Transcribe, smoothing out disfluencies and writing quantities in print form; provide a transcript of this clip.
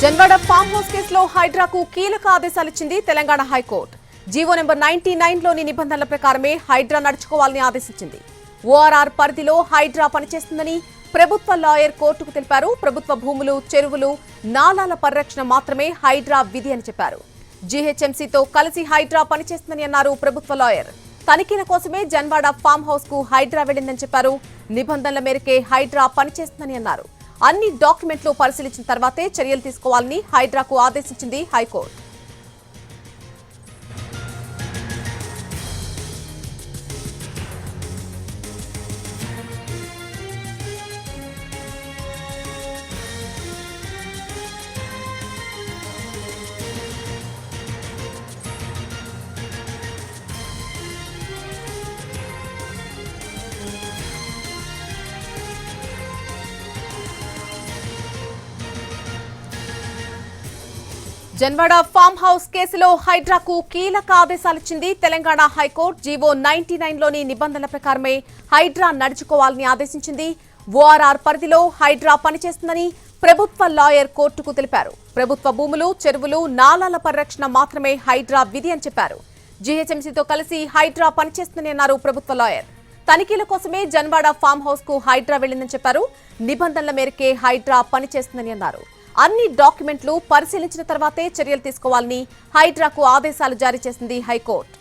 Janwada farm house కేసులో హైడ్రాకు కీలక ఆదేశాలిచ్చింది Telangana high court. GO number 99లోని నిబంధనల ప్రకారమే హైడ్రా నడుచుకోవాలని ఆదేశించింది. ఓఆర్ఆర్ పరిధిలో హైడ్రా పనిచేస్తుందని ప్రభుత్వ లాయర్ కోర్టుకు తెలిపారు. ప్రభుత్వ భూములు, చెరువులు, నాలాల పరిరక్షణ మాత్రమే హైడ్రా విధి అని చెప్పారు. జీహెచ్ఎంసీతో కలిసి హైడ్రా పనిచేస్తుందని అన్నారు ప్రభుత్వ లాయర్. తనిఖీల కోసమే జన్వాడ ఫామ్ హౌస్ కు హైడ్రా వెళ్లిందని చెప్పారు. నిబంధనల మేరకే హైడ్రా పనిచేస్తుందని అన్నారు. అన్ని డాక్యుమెంట్లు పరిశీలించిన తర్వాతే చర్యలు తీసుకోవాలని హైడ్రాకు ఆదేశించింది హైకోర్టు. జన్వాడ ఫామ్ హౌస్ కేసులో హైడ్రాకు కీలక ఆదేశాలిచ్చింది తెలంగాణ హైకోర్టు. జీవో 99లోని నిబంధనల ప్రకారమే హైడ్రా నడుచుకోవాలని ఆదేశించింది. ఓఆర్ఆర్ పరిధిలో హైడ్రా పనిచేస్తుందని ప్రభుత్వ లాయర్ కోర్టుకు తెలిపారు. ప్రభుత్వ భూములు, చెరువులు, నాలాల పరిరక్షణ మాత్రమే హైడ్రా విధి అని చెప్పారు. జీహెచ్ఎంసీతో కలిసి హైడ్రా పనిచేస్తుందని అన్నారు ప్రభుత్వ లాయర్. తనిఖీల కోసమే జన్వాడ ఫామ్ హౌస్ కు హైడ్రా వెళ్లిందని చెప్పారు. నిబంధనల మేరకే హైడ్రా పనిచేస్తుందని అన్నారు. అన్ని డాక్యుమెంట్లు పరిశీలించిన తర్వాతే చర్యలు తీసుకోవాలని హైడ్రాకు ఆదేశాలు జారీ చేసింది హైకోర్టు.